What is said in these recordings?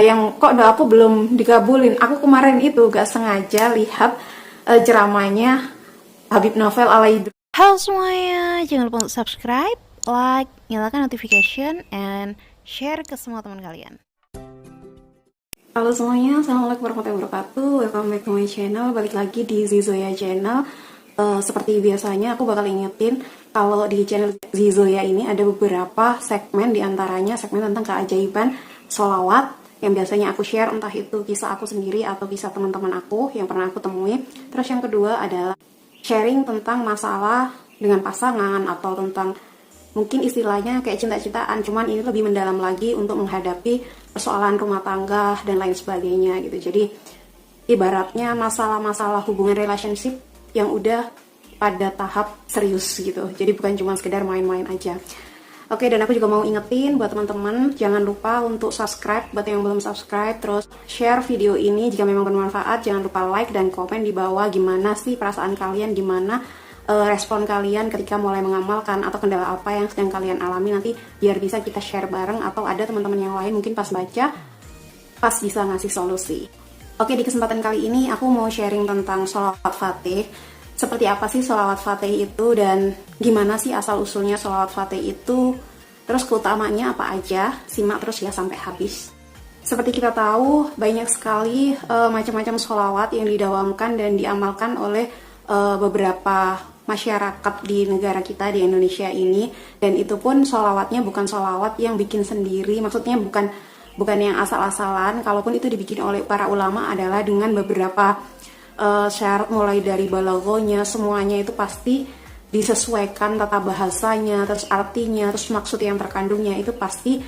yang kok doa aku belum dikabulin. Aku kemarin itu gak sengaja lihat ceramahnya Habib Novel Alaidrus. Halo semuanya, jangan lupa untuk subscribe, like, nyalakan notification, and share ke semua teman kalian. Halo semuanya, assalamualaikum warahmatullahi wabarakatuh. Welcome back to my channel. Balik lagi di Zizoya channel. Seperti biasanya aku bakal ingetin kalau di channel Zizoya ini ada beberapa segmen, diantaranya segmen tentang keajaiban sholawat yang biasanya aku share, entah itu kisah aku sendiri atau kisah teman-teman aku yang pernah aku temui. Terus yang kedua adalah sharing tentang masalah dengan pasangan atau tentang mungkin istilahnya kayak cinta-cintaan, cuman ini lebih mendalam lagi untuk menghadapi persoalan rumah tangga dan lain sebagainya gitu. Jadi ibaratnya masalah-masalah hubungan relationship yang udah pada tahap serius gitu. Jadi bukan cuma sekedar main-main aja. Oke, dan aku juga mau ingetin buat teman-teman, jangan lupa untuk subscribe buat yang belum subscribe, terus share video ini jika memang bermanfaat. Jangan lupa like dan komen di bawah gimana sih perasaan kalian, gimana respon kalian ketika mulai mengamalkan, atau kendala apa yang sedang kalian alami, nanti biar bisa kita share bareng, atau ada teman-teman yang lain mungkin pas baca pas bisa ngasih solusi. Oke, di kesempatan kali ini aku mau sharing tentang sholawat fatih. Seperti apa sih sholawat fatih itu, dan gimana sih asal usulnya sholawat fatih itu, terus keutamanya apa aja. Simak terus ya sampai habis. Seperti kita tahu, banyak sekali macam-macam sholawat yang didawamkan dan diamalkan oleh beberapa masyarakat di negara kita, di Indonesia ini. Dan itu pun sholawatnya bukan sholawat yang bikin sendiri, maksudnya bukan yang asal-asalan. Kalaupun itu dibikin oleh para ulama adalah dengan beberapa syarat, mulai dari balagonya, semuanya itu pasti disesuaikan, tata bahasanya, terus artinya, terus maksud yang terkandungnya itu pasti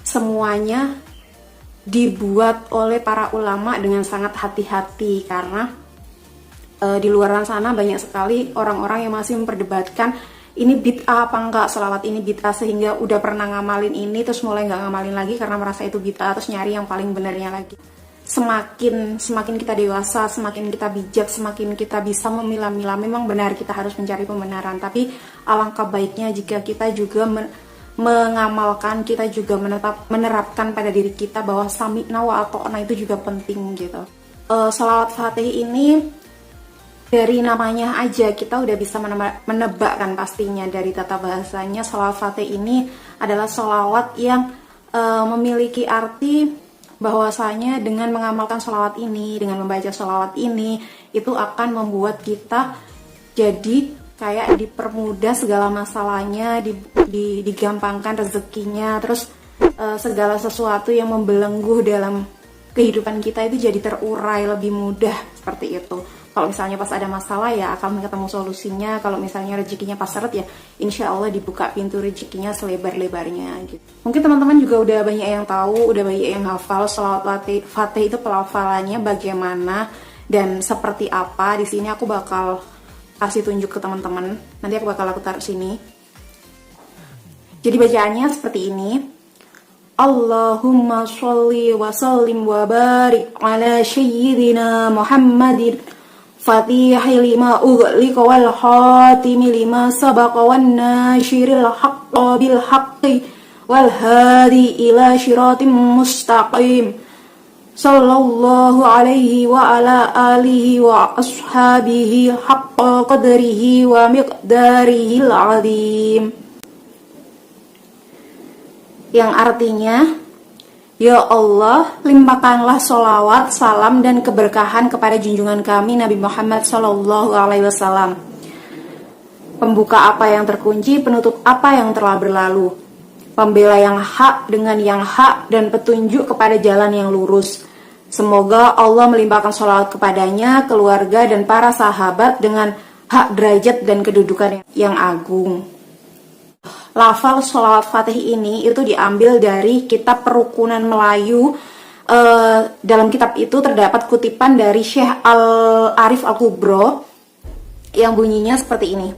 semuanya dibuat oleh para ulama dengan sangat hati-hati. Karena di luar sana banyak sekali orang-orang yang masih memperdebatkan ini bid'ah apa enggak, sholawat ini bid'ah, sehingga udah pernah ngamalin ini terus mulai nggak ngamalin lagi karena merasa itu bid'ah, terus nyari yang paling benernya lagi. Semakin kita dewasa, semakin kita bijak, semakin kita bisa memilah-milah. Memang benar kita harus mencari pembenaran, tapi alangkah baiknya jika kita juga mengamalkan, kita juga menerapkan pada diri kita bahwa sami'na wa ata'na itu juga penting gitu. Sholawat fatih ini dari namanya aja kita udah bisa menebakkan pastinya. Dari tata bahasanya, sholawat fatih ini adalah sholawat yang memiliki arti bahwasanya dengan mengamalkan sholawat ini, dengan membaca sholawat ini, itu akan membuat kita jadi kayak dipermudah segala masalahnya, digampangkan rezekinya, terus segala sesuatu yang membelenggu dalam kehidupan kita itu jadi terurai lebih mudah, seperti itu. Kalau misalnya pas ada masalah ya akan ketemu solusinya. Kalau misalnya rezekinya pas seret ya insya Allah dibuka pintu rezekinya selebar-lebarnya gitu. Mungkin teman-teman juga udah banyak yang tahu, udah banyak yang hafal sholawat fatih itu pelafalannya bagaimana dan seperti apa. Di sini aku bakal kasih tunjuk ke teman-teman. Nanti aku bakal taruh sini. Jadi bacaannya seperti ini. Allahumma sholli wa sallim wa barik ala sayyidina Muhammadin Fatihil lima ughliqa wal khatimi lima sabaqa wan nasyiril haqqa bil haqqi wal hadi ila syiratim mustaqim sallallahu alaihi wa ala alihi wa ashabihi haqqa qadrihi wa miqdarihil azim. Yang artinya, ya Allah, limpahkanlah sholawat, salam, dan keberkahan kepada junjungan kami Nabi Muhammad SAW. Pembuka apa yang terkunci, penutup apa yang telah berlalu, pembela yang hak dengan yang hak, dan petunjuk kepada jalan yang lurus. Semoga Allah melimpahkan sholawat kepadanya, keluarga, dan para sahabat dengan hak derajat dan kedudukan yang agung. Lafal sholawat fatih ini itu diambil dari kitab Perukunan Melayu. Dalam kitab itu terdapat kutipan dari Syekh Al-Arif Al-Kubro yang bunyinya seperti ini.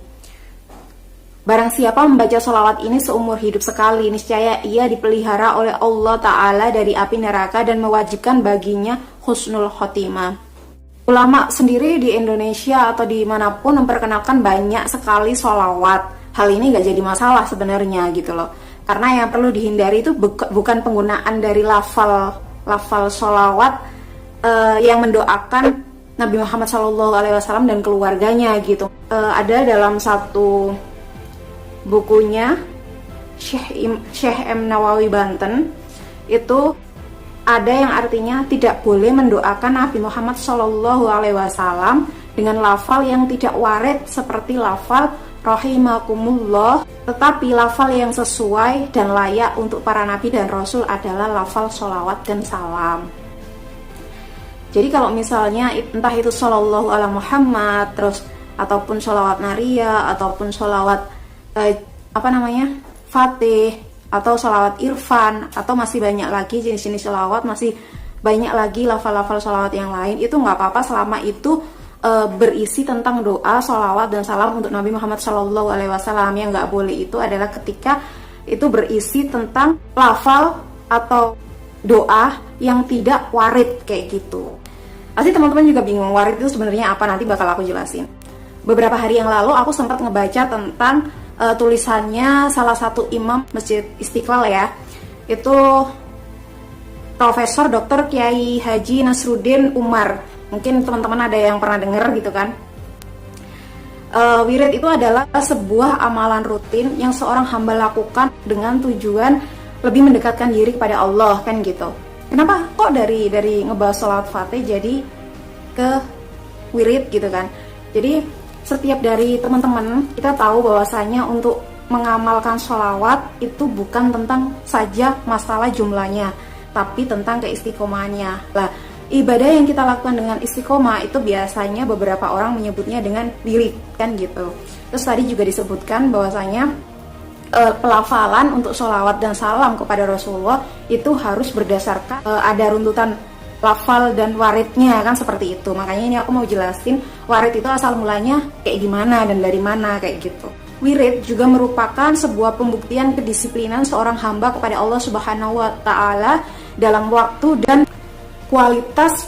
Barang siapa membaca sholawat ini seumur hidup sekali, niscaya ia dipelihara oleh Allah Ta'ala dari api neraka dan mewajibkan baginya husnul khotimah. Ulama sendiri di Indonesia atau dimanapun memperkenalkan banyak sekali sholawat. Hal ini gak jadi masalah sebenarnya gitu loh. Karena yang perlu dihindari itu bukan penggunaan dari lafal lafal sholawat yang mendoakan Nabi Muhammad SAW dan keluarganya gitu. Ada dalam satu bukunya Syekh M. Nawawi Banten itu ada yang artinya tidak boleh mendoakan Nabi Muhammad SAW dengan lafal yang tidak warid seperti lafal rahimakumullah, tetapi lafal yang sesuai dan layak untuk para nabi dan rasul adalah lafal sholawat dan salam. Jadi kalau misalnya entah itu shollallahu ala Muhammad terus ataupun sholawat naria ataupun sholawat Fatih atau sholawat irfan atau masih banyak lagi jenis-jenis sholawat, masih banyak lagi lafal-lafal sholawat yang lain, itu nggak apa-apa selama itu berisi tentang doa, sholawat dan salam untuk Nabi Muhammad SAW. Yang nggak boleh itu adalah ketika itu berisi tentang lafal atau doa yang tidak warid kayak gitu. Pasti teman-teman juga bingung warid itu sebenarnya apa, nanti bakal aku jelasin. Beberapa hari yang lalu aku sempat ngebaca tentang tulisannya salah satu imam Masjid Istiqlal ya, itu Profesor Dr. Kiai Haji Nasruddin Umar. Mungkin teman-teman ada yang pernah dengar gitu kan. Wirid itu adalah sebuah amalan rutin yang seorang hamba lakukan dengan tujuan lebih mendekatkan diri kepada Allah kan gitu. Kenapa kok dari ngebahas sholawat Fatih jadi ke wirid gitu kan. Jadi setiap dari teman-teman kita tahu bahwasanya untuk mengamalkan sholawat itu bukan tentang saja masalah jumlahnya, tapi tentang keistiqomahannya. Lah, ibadah yang kita lakukan dengan istiqomah itu biasanya beberapa orang menyebutnya dengan wirid kan gitu. Terus tadi juga disebutkan bahwasanya pelafalan untuk sholawat dan salam kepada Rasulullah itu harus berdasarkan ada runtutan lafal dan waridnya kan seperti itu. Makanya ini aku mau jelasin warid itu asal mulanya kayak gimana dan dari mana kayak gitu. Wirid juga merupakan sebuah pembuktian kedisiplinan seorang hamba kepada Allah Subhanahu wa taala dalam waktu dan kualitas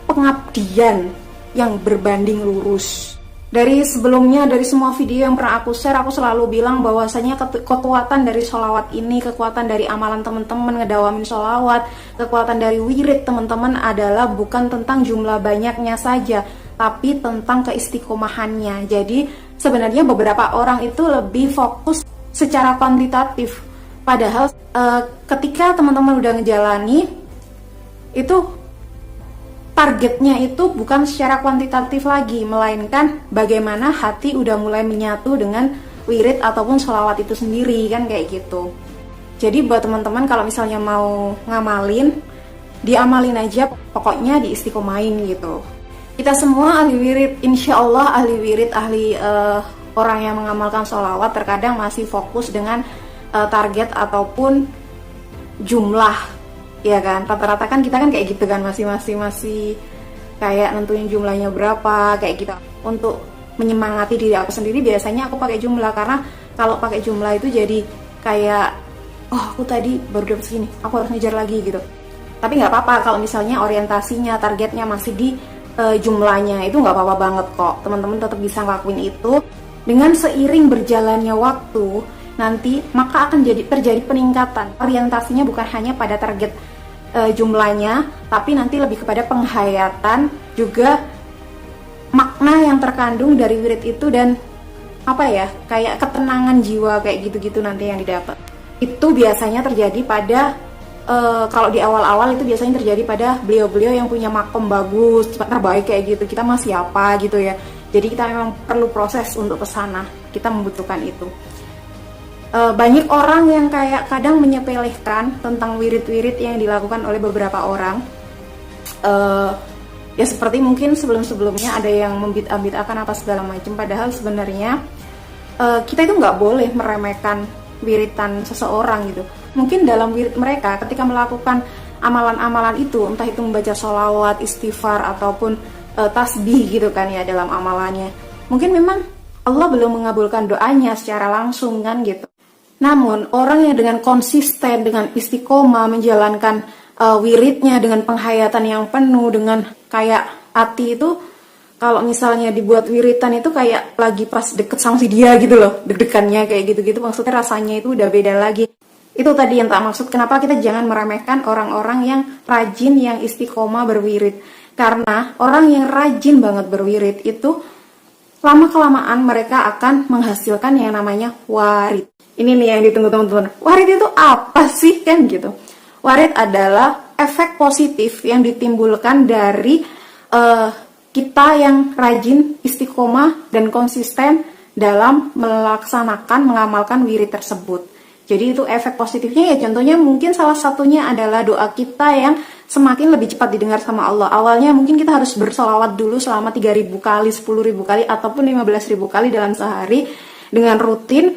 pengabdian yang berbanding lurus. Dari sebelumnya, dari semua video yang pernah aku share, aku selalu bilang bahwasanya kekuatan dari sholawat ini, kekuatan dari amalan teman-teman ngedawamin sholawat, kekuatan dari wirid teman-teman adalah bukan tentang jumlah banyaknya saja, tapi tentang keistiqomahannya. Jadi sebenarnya beberapa orang itu lebih fokus secara kuantitatif, padahal ketika teman-teman udah ngejalani itu targetnya itu bukan secara kuantitatif lagi, melainkan bagaimana hati udah mulai menyatu dengan wirid ataupun sholawat itu sendiri kan kayak gitu. Jadi buat teman-teman kalau misalnya mau ngamalin, diamalin aja, pokoknya diistiqomahin gitu. Kita semua ahli wirid, insya Allah ahli wirid, ahli orang yang mengamalkan sholawat terkadang masih fokus dengan target ataupun jumlah. Ya kan, rata-rata kan kita kan kayak gitu kan, masih kayak nentuin jumlahnya berapa kayak gitu. Untuk menyemangati diri aku sendiri biasanya aku pakai jumlah, karena kalau pakai jumlah itu jadi kayak aku tadi baru dapat segini, aku harus ngejar lagi gitu. Tapi nggak apa-apa kalau misalnya orientasinya, targetnya masih di jumlahnya, itu nggak apa-apa banget kok. Teman-teman tetap bisa ngelakuin itu. Dengan seiring berjalannya waktu nanti maka akan terjadi peningkatan. Orientasinya bukan hanya pada target jumlahnya, tapi nanti lebih kepada penghayatan juga makna yang terkandung dari wirid itu dan kayak ketenangan jiwa kayak gitu-gitu nanti yang didapat. Itu biasanya terjadi pada kalau di awal-awal itu biasanya terjadi pada beliau-beliau yang punya makom bagus, terbaik kayak gitu. Kita masih apa gitu ya. Jadi kita memang perlu proses untuk kesana. Kita membutuhkan itu. Banyak orang yang kayak kadang menyepelekan tentang wirid-wirid yang dilakukan oleh beberapa orang. Ya seperti mungkin sebelum-sebelumnya ada yang membid'ah-bid'ahkan apa segala macam. Padahal sebenarnya kita itu nggak boleh meremehkan wiritan seseorang gitu. Mungkin dalam wirid mereka ketika melakukan amalan-amalan itu, entah itu membaca sholawat, istighfar ataupun tasbih gitu kan ya dalam amalannya, mungkin memang Allah belum mengabulkan doanya secara langsung kan gitu. Namun orang yang dengan konsisten, dengan istiqomah menjalankan wiridnya dengan penghayatan yang penuh, dengan kayak hati itu, kalau misalnya dibuat wiritan itu kayak lagi pas deket sama si dia gitu loh, deg-degannya kayak gitu-gitu, maksudnya rasanya itu udah beda lagi. Itu tadi yang tak maksud, kenapa kita jangan meremehkan orang-orang yang rajin, yang istiqomah berwirid. Karena orang yang rajin banget berwirid itu lama-kelamaan mereka akan menghasilkan yang namanya warid. Ini nih yang ditunggu teman-teman. Warid itu apa sih kan gitu? Warid adalah efek positif yang ditimbulkan dari kita yang rajin, istiqomah, dan konsisten dalam melaksanakan, mengamalkan wirid tersebut. Jadi itu efek positifnya ya, contohnya mungkin salah satunya adalah doa kita yang semakin lebih cepat didengar sama Allah. Awalnya mungkin kita harus bersolawat dulu selama 3.000 kali, 10.000 kali, ataupun 15.000 kali dalam sehari dengan rutin.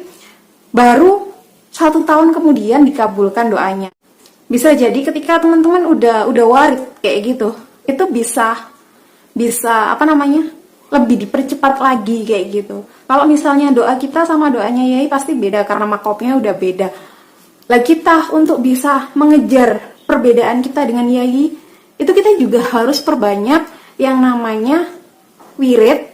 Baru 1 tahun kemudian dikabulkan doanya. Bisa jadi ketika teman-teman udah warid kayak gitu, itu bisa lebih dipercepat lagi kayak gitu. Kalau misalnya doa kita sama doanya Yai pasti beda karena makopnya udah beda. Lah kita untuk bisa mengejar perbedaan kita dengan Yai, itu kita juga harus perbanyak yang namanya wirid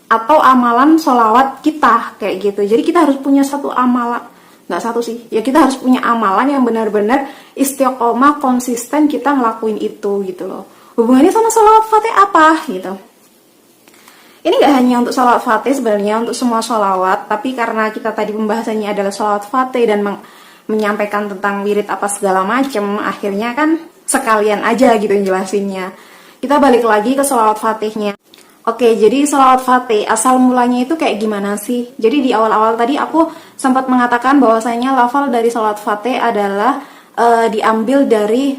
atau amalan sholawat kita kayak gitu. Jadi kita harus punya satu amalan, nggak satu sih, ya kita harus punya amalan yang benar-benar istiqomah, konsisten kita ngelakuin itu gitu loh. Hubungannya sama sholawat fatih apa gitu. Ini nggak hanya untuk sholawat fatih sebenarnya, untuk semua sholawat, tapi karena kita tadi pembahasannya adalah sholawat fatih dan menyampaikan tentang wirid apa segala macem, akhirnya kan sekalian aja gitu jelasinnya. Kita balik lagi ke sholawat fatihnya. Oke, jadi sholawat fatih asal mulanya itu kayak gimana sih? Jadi di awal-awal tadi aku sempat mengatakan bahwasanya lafal dari sholawat fatih adalah diambil dari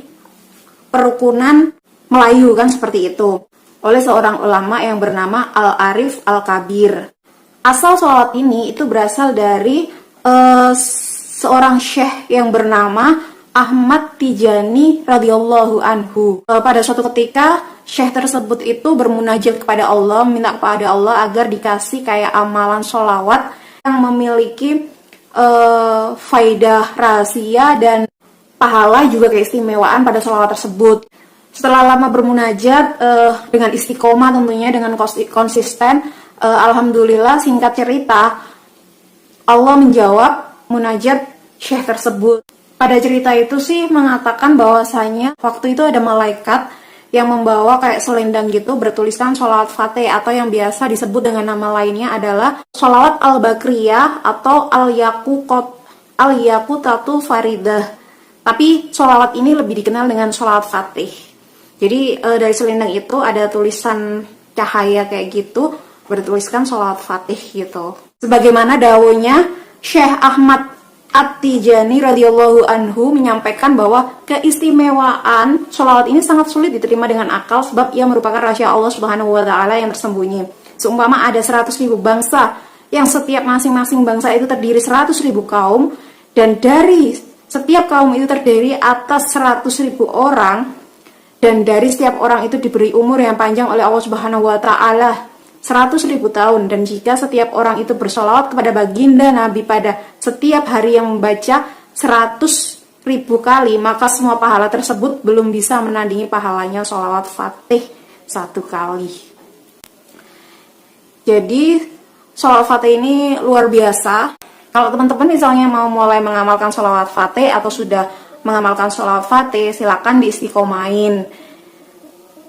perukunan Melayu kan seperti itu, oleh seorang ulama yang bernama Al-Arif Al-Kabir. Asal sholawat ini itu berasal dari seorang syekh yang bernama Ahmad Tijani radhiyallahu anhu. Pada suatu ketika syekh tersebut itu bermunajat kepada Allah, minta kepada Allah agar dikasih kayak amalan sholawat yang memiliki faidah rahasia dan pahala juga keistimewaan pada sholawat tersebut. Setelah lama bermunajat dengan istiqomah tentunya, dengan konsisten, alhamdulillah singkat cerita Allah menjawab munajat syekh tersebut. Pada cerita itu sih mengatakan bahwasanya waktu itu ada malaikat yang membawa kayak selendang gitu bertuliskan sholawat fatih, atau yang biasa disebut dengan nama lainnya adalah sholawat al-bakriyah atau al-yakutatu faridah. Tapi sholawat ini lebih dikenal dengan sholawat fatih. Jadi dari selendang itu ada tulisan cahaya kayak gitu, bertuliskan sholawat fatih gitu. Sebagaimana dawuhnya Syekh Ahmad At-Tijani radhiyallahu anhu menyampaikan bahwa keistimewaan sholawat ini sangat sulit diterima dengan akal, sebab ia merupakan rahasia Allah Subhanahu wa Ta'ala yang tersembunyi. Seumpama ada 100.000 bangsa, yang setiap masing-masing bangsa itu terdiri 100.000 kaum, dan dari setiap kaum itu terdiri atas 100.000 orang, dan dari setiap orang itu diberi umur yang panjang oleh Allah Subhanahu wa Ta'ala 100.000 tahun. Dan jika setiap orang itu bersolawat kepada baginda Nabi pada setiap hari yang membaca 100.000 kali, maka semua pahala tersebut belum bisa menandingi pahalanya sholawat fatih 1 kali. Jadi sholawat fatih ini luar biasa. Kalau teman-teman misalnya mau mulai mengamalkan sholawat fatih atau sudah mengamalkan sholawat fatih, silakan diistiqomain.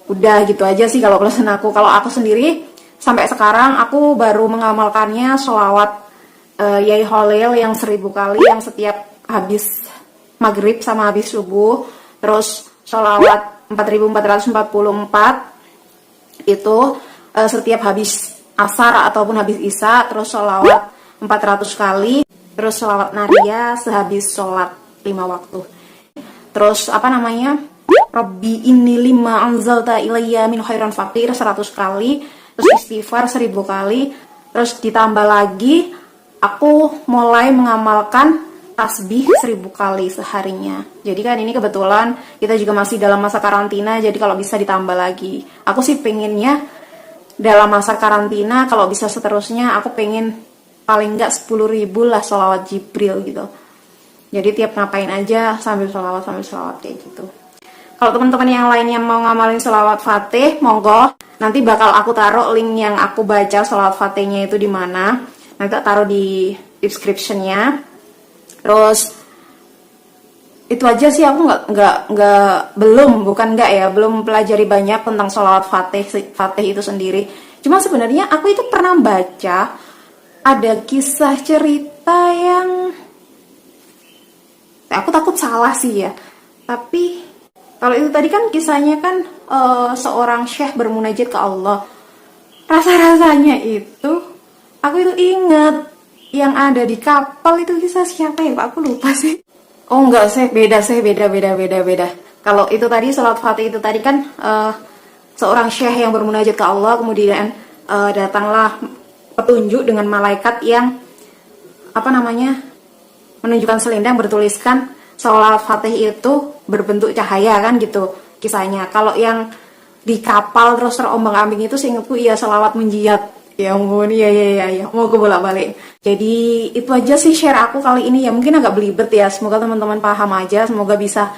Udah gitu aja sih kalau pesan aku. Kalau aku sendiri sampai sekarang aku baru mengamalkannya sholawat Yai Holil yang 1.000 kali, yang setiap habis maghrib sama habis subuh. Terus sholawat 4.444 itu setiap habis asar ataupun habis isya. Terus sholawat 400 kali. Terus sholawat naria sehabis sholat 5 waktu. Terus Rabbi inni lima anzalta ilayya min khairan faqir 100 kali. Terus istighfar 1.000 kali. Terus ditambah lagi aku mulai mengamalkan tasbih 1.000 kali seharinya. Jadi kan ini kebetulan kita juga masih dalam masa karantina, jadi kalau bisa ditambah lagi. Aku sih pengennya dalam masa karantina, kalau bisa seterusnya aku pengen paling nggak 10.000 lah sholawat Jibril gitu. Jadi tiap ngapain aja sambil sholawat kayak gitu. Kalau teman-teman yang lainnya mau ngamalin sholawat fatih, monggo. Nanti bakal aku taruh link yang aku baca sholawat fatihnya itu di mana. Nanti tak taruh di description-nya. Terus itu aja sih. Aku belum pelajari banyak tentang sholawat Fatih itu sendiri. Cuma sebenarnya aku itu pernah baca ada kisah cerita yang aku takut salah sih ya. Tapi kalau itu tadi kan kisahnya kan seorang syekh bermunajat ke Allah. Rasa-rasanya itu aku itu ingat yang ada di kapal itu kisah siapa ya Pak? Aku lupa sih. Oh enggak sih, beda. Kalau itu tadi salat Fatih itu tadi kan seorang syekh yang bermunajat ke Allah, kemudian datanglah petunjuk dengan malaikat yang menunjukkan selendang bertuliskan salat Fatih itu berbentuk cahaya kan gitu kisahnya. Kalau yang di kapal terus terombang-ambing itu seingatku iya selawat menjiat. Ya ampun, iya. Mau gue bolak-balik. Jadi itu aja sih share aku kali ini ya. Mungkin agak belibet ya. Semoga teman-teman paham aja. Semoga bisa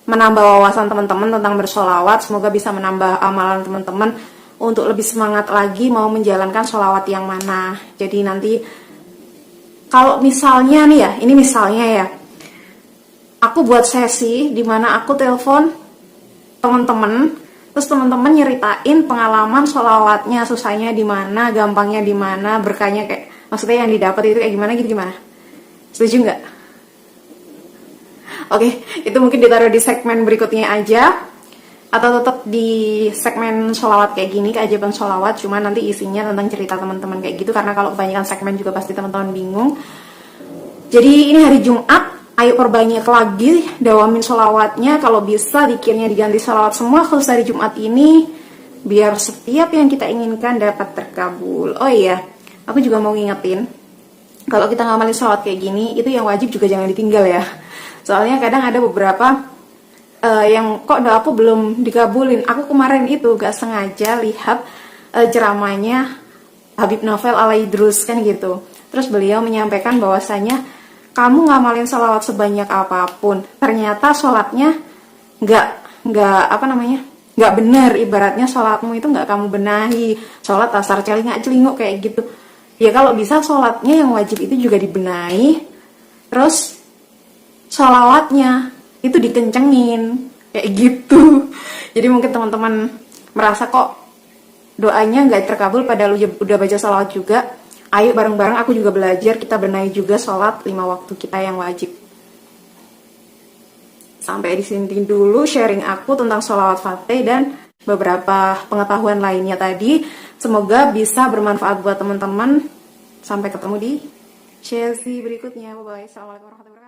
menambah wawasan teman-teman tentang bersolawat. Semoga bisa menambah amalan teman-teman untuk lebih semangat lagi mau menjalankan solawat yang mana. Jadi nanti kalau misalnya nih ya, ini misalnya ya, aku buat sesi di mana aku telepon teman-teman. Terus teman-teman nyeritain pengalaman sholawatnya, susahnya di mana, gampangnya di mana, berkahnya kayak, maksudnya yang didapat itu kayak gimana gitu gimana? Setuju nggak? Oke, itu mungkin ditaruh di segmen berikutnya aja, atau tetap di segmen sholawat kayak gini, keajaiban sholawat, cuma nanti isinya tentang cerita teman-teman kayak gitu, karena kalau kebanyakan segmen juga pasti teman-teman bingung. Jadi ini hari Jumat. Ayo perbanyak lagi, dawamin sholawatnya. Kalau bisa dikirnya diganti sholawat semua khusus hari Jumat ini, biar setiap yang kita inginkan dapat terkabul. Oh iya, aku juga mau ngingetin, kalau kita ngamalin sholawat kayak gini, itu yang wajib juga jangan ditinggal ya. Soalnya kadang ada beberapa yang kok doa aku belum dikabulin. Aku kemarin itu gak sengaja lihat ceramahnya Habib Novel Alaidrus kan gitu. Terus beliau menyampaikan bahwasanya kamu ngamalin sholawat sebanyak apapun, ternyata sholatnya nggak benar. Ibaratnya sholatmu itu nggak kamu benahi, sholat asar celingak-celinguk kayak gitu. Ya kalau bisa sholatnya yang wajib itu juga dibenahi, terus sholawatnya itu dikencengin kayak gitu. Jadi mungkin teman-teman merasa kok doanya nggak terkabul padahal udah baca sholawat juga. Ayo bareng-bareng aku juga belajar, kita benahi juga sholat 5 waktu kita yang wajib. Sampai di sini dulu sharing aku tentang sholawat Fatih dan beberapa pengetahuan lainnya tadi. Semoga bisa bermanfaat buat teman-teman. Sampai ketemu di sesi berikutnya. Bye-bye. Assalamualaikum warahmatullahi wabarakatuh.